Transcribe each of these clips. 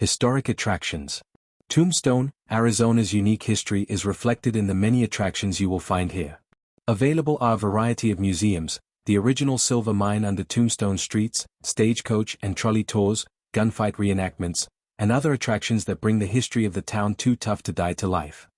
Historic attractions. Tombstone, Arizona's unique history is reflected in the many attractions you will find here. Available are a variety of museums, the original silver mine under Tombstone streets, stagecoach and trolley tours, gunfight reenactments, and other attractions that bring the history of the town too tough to die to life.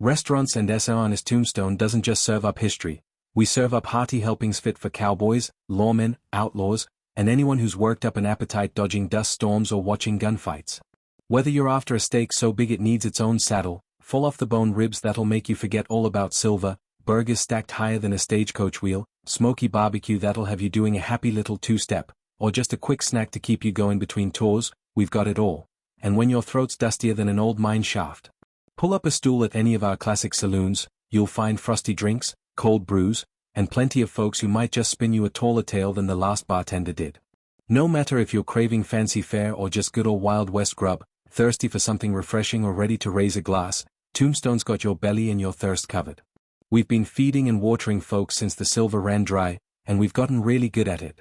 Restaurants and Arizona's Tombstone doesn't just serve up history, we serve up hearty helpings fit for cowboys, lawmen, outlaws, and anyone who's worked up an appetite dodging dust storms or watching gunfights. Whether you're after a steak so big it needs its own saddle, full off-the-bone ribs that'll make you forget all about silver, burgers stacked higher than a stagecoach wheel, smoky barbecue that'll have you doing a happy little two-step, or just a quick snack to keep you going between tours, we've got it all. And when your throat's dustier than an old mine shaft, pull up a stool at any of our classic saloons, you'll find frosty drinks, cold brews, and plenty of folks who might just spin you a taller tale than the last bartender did. No matter if you're craving fancy fare or just good old Wild West grub, thirsty for something refreshing or ready to raise a glass, Tombstone's got your belly and your thirst covered. We've been feeding and watering folks since the silver ran dry, and we've gotten really good at it.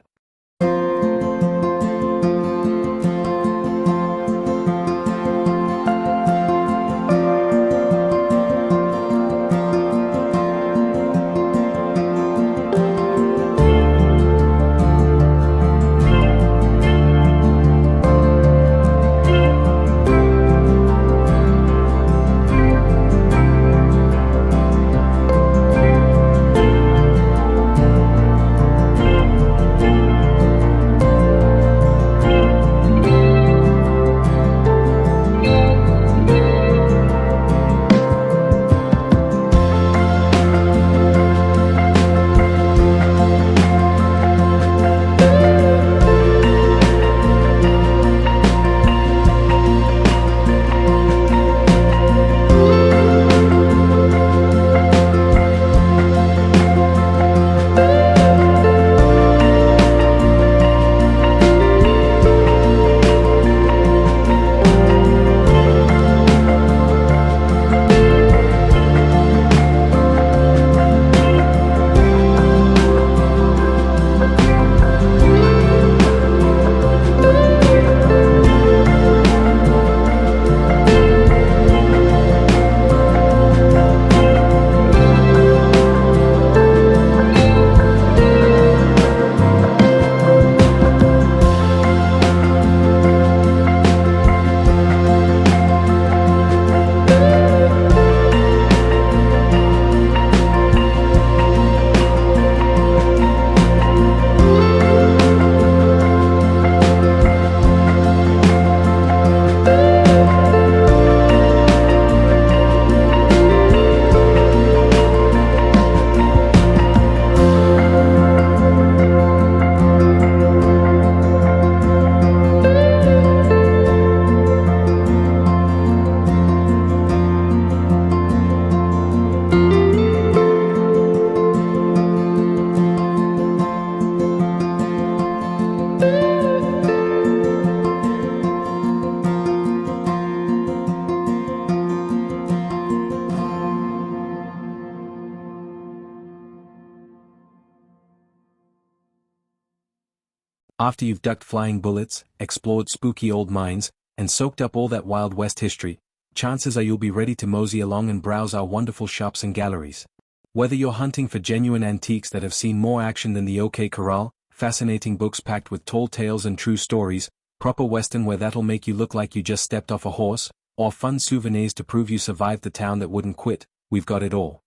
After you've ducked flying bullets, explored spooky old mines, and soaked up all that Wild West history, chances are you'll be ready to mosey along and browse our wonderful shops and galleries. Whether you're hunting for genuine antiques that have seen more action than the OK Corral, fascinating books packed with tall tales and true stories, proper western where that'll make you look like you just stepped off a horse, or fun souvenirs to prove you survived the town that wouldn't quit, we've got it all.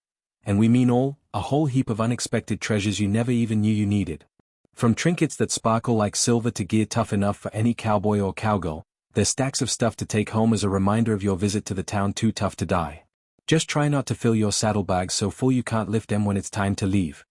And we mean all, a whole heap of unexpected treasures you never even knew you needed. From trinkets that sparkle like silver to gear tough enough for any cowboy or cowgirl, there's stacks of stuff to take home as a reminder of your visit to the town too tough to die. Just try not to fill your saddlebags so full you can't lift them when it's time to leave.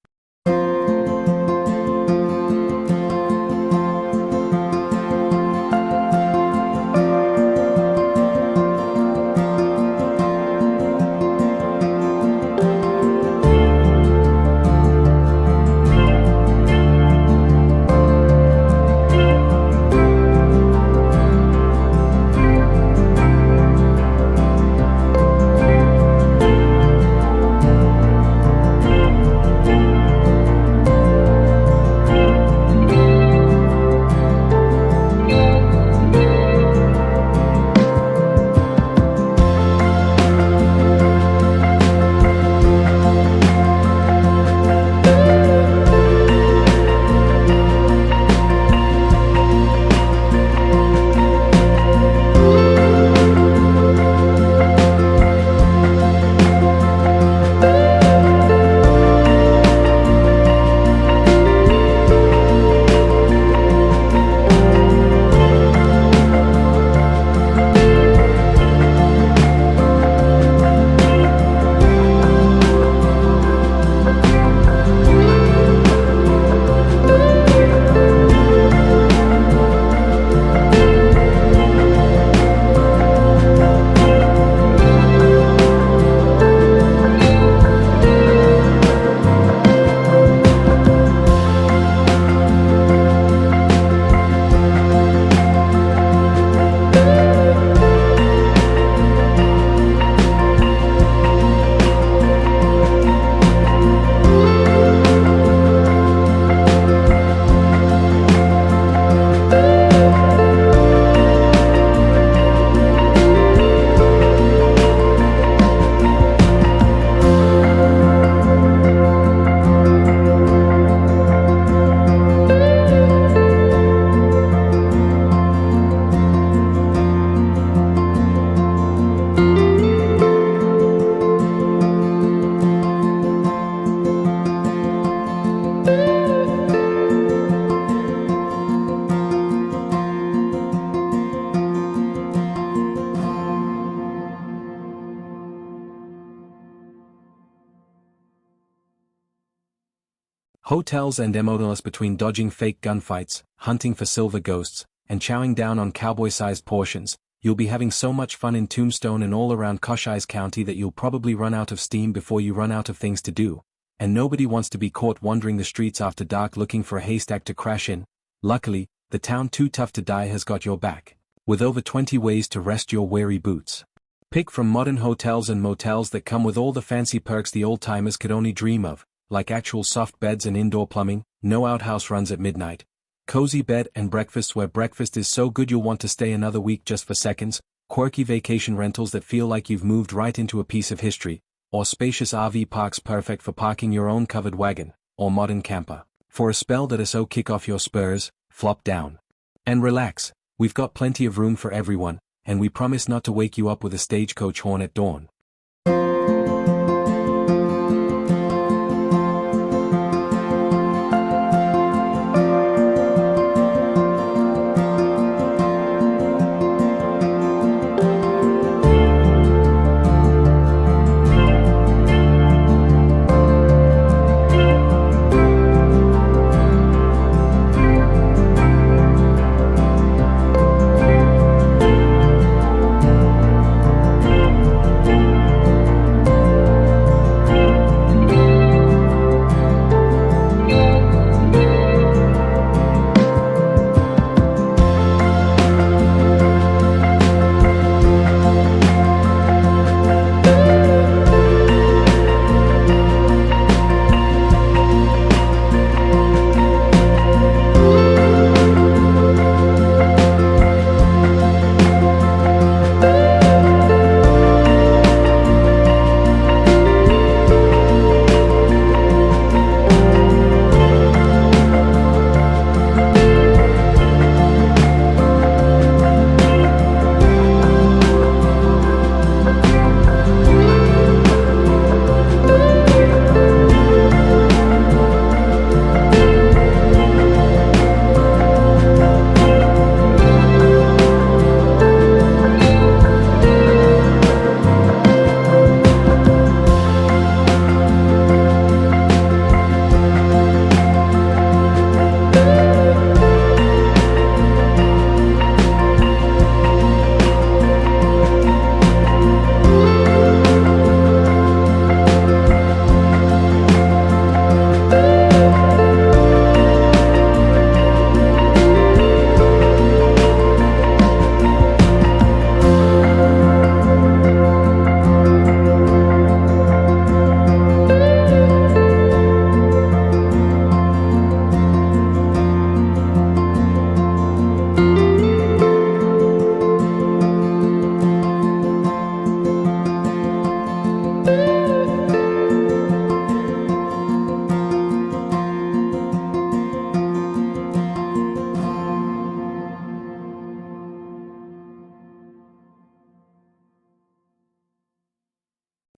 Hotels and emotionless between dodging fake gunfights, hunting for silver ghosts, and chowing down on cowboy-sized portions, you'll be having so much fun in Tombstone and all around Cochise County that you'll probably run out of steam before you run out of things to do. And nobody wants to be caught wandering the streets after dark looking for a haystack to crash in. Luckily, the town too tough to die has got your back, with over 20 ways to rest your weary boots. Pick from modern hotels and motels that come with all the fancy perks the old-timers could only dream of, like actual soft beds and indoor plumbing, no outhouse runs at midnight, cozy bed and breakfasts where breakfast is so good you'll want to stay another week just for seconds, quirky vacation rentals that feel like you've moved right into a piece of history, or spacious RV parks perfect for parking your own covered wagon, or modern camper. For a spell that'll so kick off your spurs, flop down. And relax, we've got plenty of room for everyone, and we promise not to wake you up with a stagecoach horn at dawn.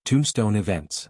Tombstone events.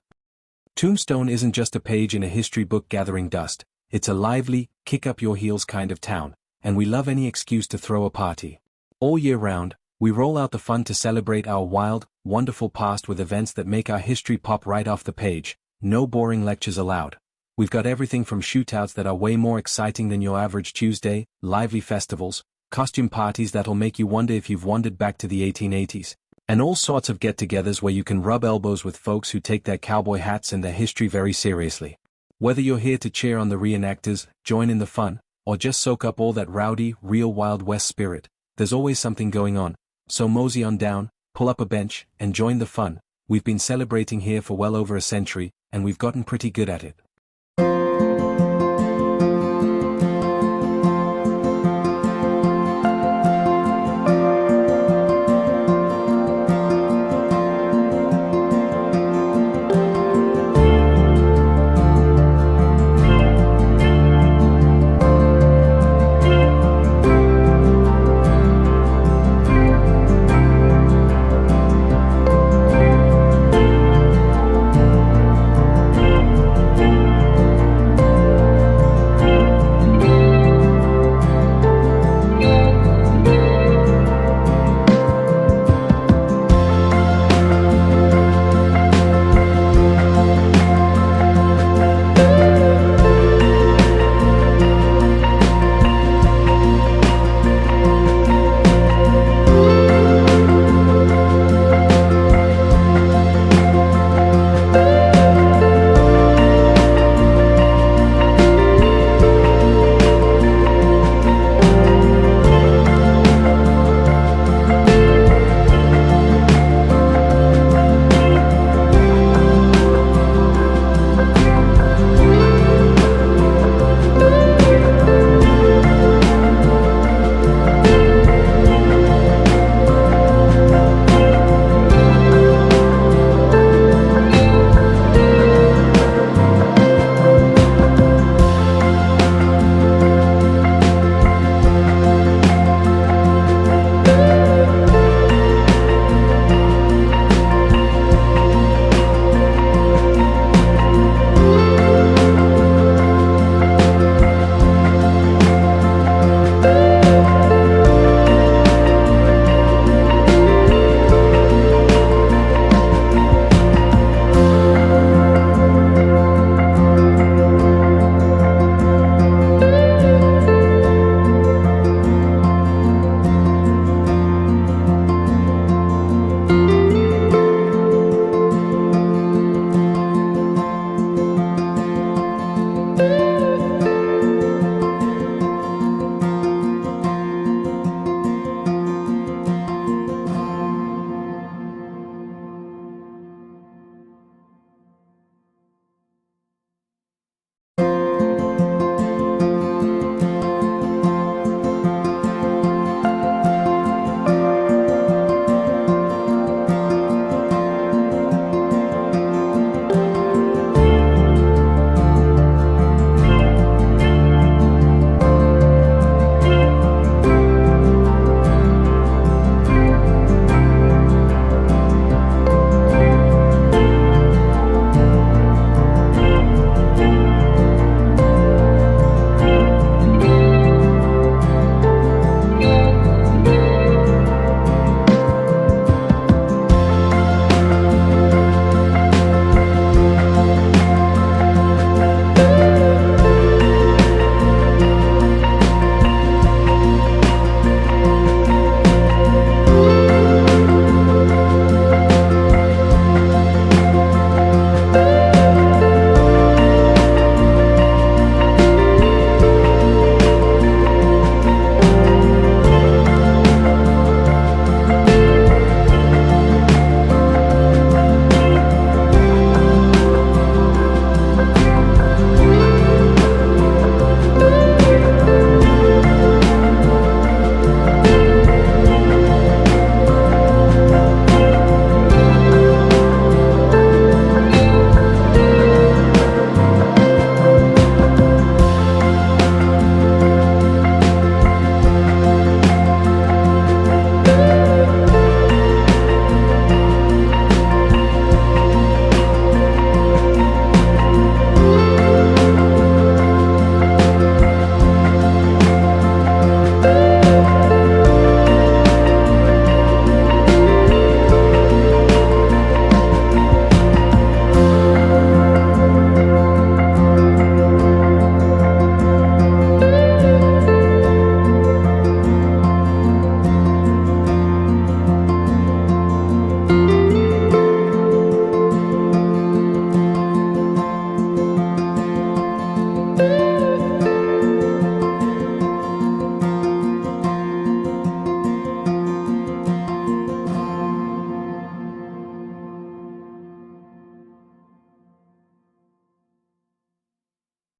Tombstone isn't just a page in a history book gathering dust, it's a lively, kick-up-your-heels kind of town, and we love any excuse to throw a party. All year round, we roll out the fun to celebrate our wild, wonderful past with events that make our history pop right off the page. No boring lectures allowed. We've got everything from shootouts that are way more exciting than your average Tuesday, lively festivals, costume parties that'll make you wonder if you've wandered back to the 1880s, and all sorts of get-togethers where you can rub elbows with folks who take their cowboy hats and their history very seriously. Whether you're here to cheer on the reenactors, join in the fun, or just soak up all that rowdy, real Wild West spirit, there's always something going on. So mosey on down, pull up a bench, and join the fun. We've been celebrating here for well over a century, and we've gotten pretty good at it.